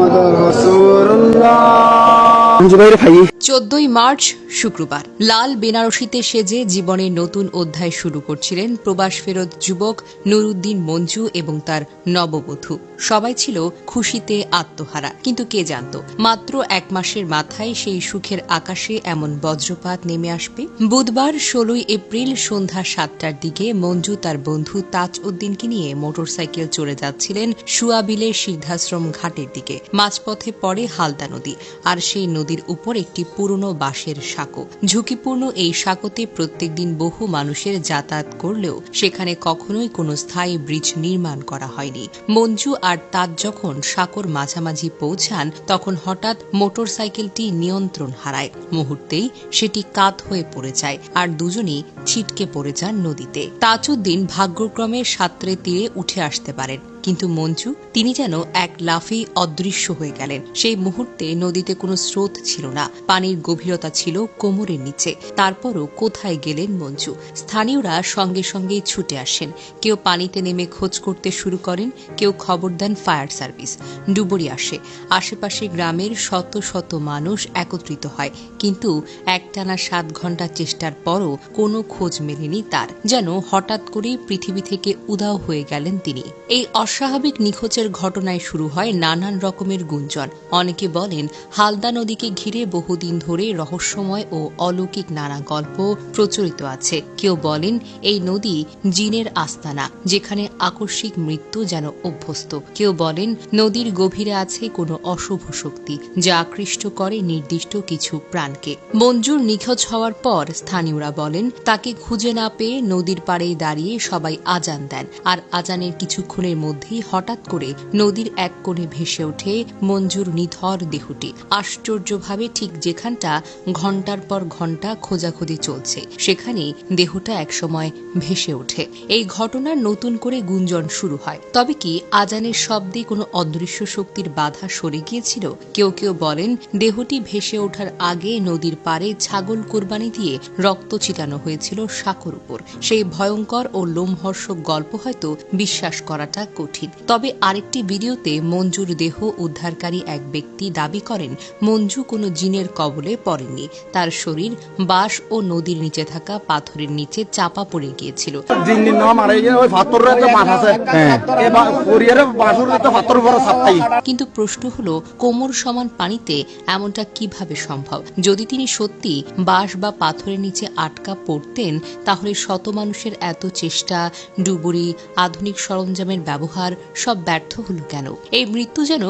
14ই March শুক্রবার লাল বেনারসিতে সেজে জীবনের নতুন অধ্যায় শুরু করছিলেন প্রবাস ফেরত যুবক নুরুদ্দিন মঞ্জু এবং তার নববধূ। সবাই ছিল খুশিতে আত্মহারা, কিন্তু কে জানত মাত্র এক মাসের মাথায় সেই সুখের আকাশে এমন বজ্রপাত নেমে আসবে। বুধবার 16ই এপ্রিল সন্ধ্যা 7টার দিকে মঞ্জু তার বন্ধু তাজ উদ্দিনকে নিয়ে মোটরসাইকেল চলে যাচ্ছিলেন সুয়াবিলের সিদ্ধাশ্রম ঘাটের দিকে। মাঝপথে পড়ে হালদা নদী, আর সেই নদীর উপর একটি পুরনো বাঁশের সাঁকো। ঝুঁকিপূর্ণ এই সাঁকোতে প্রত্যেকদিন বহু মানুষের যাতায়াত করলেও সেখানে কখনোই কোনো স্থায়ী ব্রিজ নির্মাণ করা হয়নি। মঞ্জু আর তাজ যখন সাঁকোর মাঝামাঝি পৌঁছান, তখন হঠাৎ মোটরসাইকেলটি নিয়ন্ত্রণ হারায়। মুহূর্তেই সেটি কাত হয়ে পড়ে যায়, আর দুজনেই ছিটকে পড়ে যান নদীতে। তাজউদ্দিন ভাগ্যক্রমে সাঁতরে তীরে উঠে আসতে পারেন, কিন্তু মঞ্জু তিনি যেন এক লাফেই অদৃশ্য হয়ে গেলেন। সেই মুহূর্তে নদীতে কোনো স্রোত ছিল না, পানির গভীরতা ছিল কোমরের নিচে। তারপরও কোথায় গেলেন মঞ্জু? স্থানীয়রা সঙ্গে সঙ্গেই ছুটে আসেন। কেউ পানিতে নেমে খোঁজ করতে শুরু করেন, কেউ খবর দেন ফায়ার সার্ভিস। ডুবুরি আসে। আশেপাশে গ্রামের শত শত মানুষ একত্রিত হয়, কিন্তু একটানা 7 ঘন্টা চেষ্টার পরও কোনো খোঁজ মেলেনি তার। যেন হঠাৎ করেই পৃথিবী থেকে উধাও হয়ে গেলেন তিনি। এই অস্বাভাবিক নিখোঁজের ঘটনায় শুরু হয় নানান রকমের গুঞ্জন। অনেকে বলেন হালদা নদীকে ঘিরে বহুদিন ধরে রহস্যময় ও অলৌকিক নানা গল্প প্রচলিত আছে। কেউ বলেন এই নদী জিনের আস্তানা, যেখানে আকস্মিক মৃত্যু যেন অভ্যস্ত। কেউ বলেন নদীর গভীরে আছে কোনো অশুভ শক্তি, যা আকৃষ্ট করে নির্দিষ্ট কিছু প্রাণকে। মঞ্জুর নিখোঁজ হওয়ার পর স্থানীয়রা বলেন তাকে খুঁজে না পেয়ে নদীর পাড়ে দাঁড়িয়ে সবাই আজান দেন, আর আজানের কিছুক্ষণের মধ্যেই হঠাৎ করে নদীর এক কোণে ভেসে ওঠে মঞ্জুর নিথর দেহটি। আশ্চর্যভাবে ঠিক যেখানটা ঘণ্টার পর ঘণ্টা খোঁজাখুঁজি চলছে, সেখানেই দেহটা একসময় ভেসে ওঠে। এই ঘটনার নতুন করে গুঞ্জন শুরু হয়। তবে কি আজানের শব্দে কোনো অদৃশ্য শক্তির বাধা সরে গিয়েছিল? কেউ কেউ বলেন দেহটি ভেসে ওঠার আগে নদীর পাড়ে ছাগল কোরবানি দিয়ে রক্ত ছিটানো হয়েছিল সাঁকোর উপর। সেই ভয়ঙ্কর ও লোমহর্ষক গল্প হয়তো বিশ্বাস করাটা কঠিন। তবে আরেকটি ভিডিওতে মঞ্জুর দেহ উদ্ধারকারী এক ব্যক্তি দাবি করেন মঞ্জু কোনো জিনের কবলে পড়েননি, তার শরীর বাঁশ ও নদীর নিচে থাকা পাথরের নিচে চাপা পড়ে গিয়েছিল। কিন্তু প্রশ্ন হলো কোমর সমান পানিতে এমনটা কিভাবে সম্ভব? যদি তিনি সত্যি বাঁশ বা পাথরের নিচে আটকা পড়তেন, তাহলে শত মানুষের এত চেষ্টা, ডুবুরি, আধুনিক সরঞ্জামের ব্যবহার সব ব্যর্থ হলো কেন? এই মৃত্যু যেন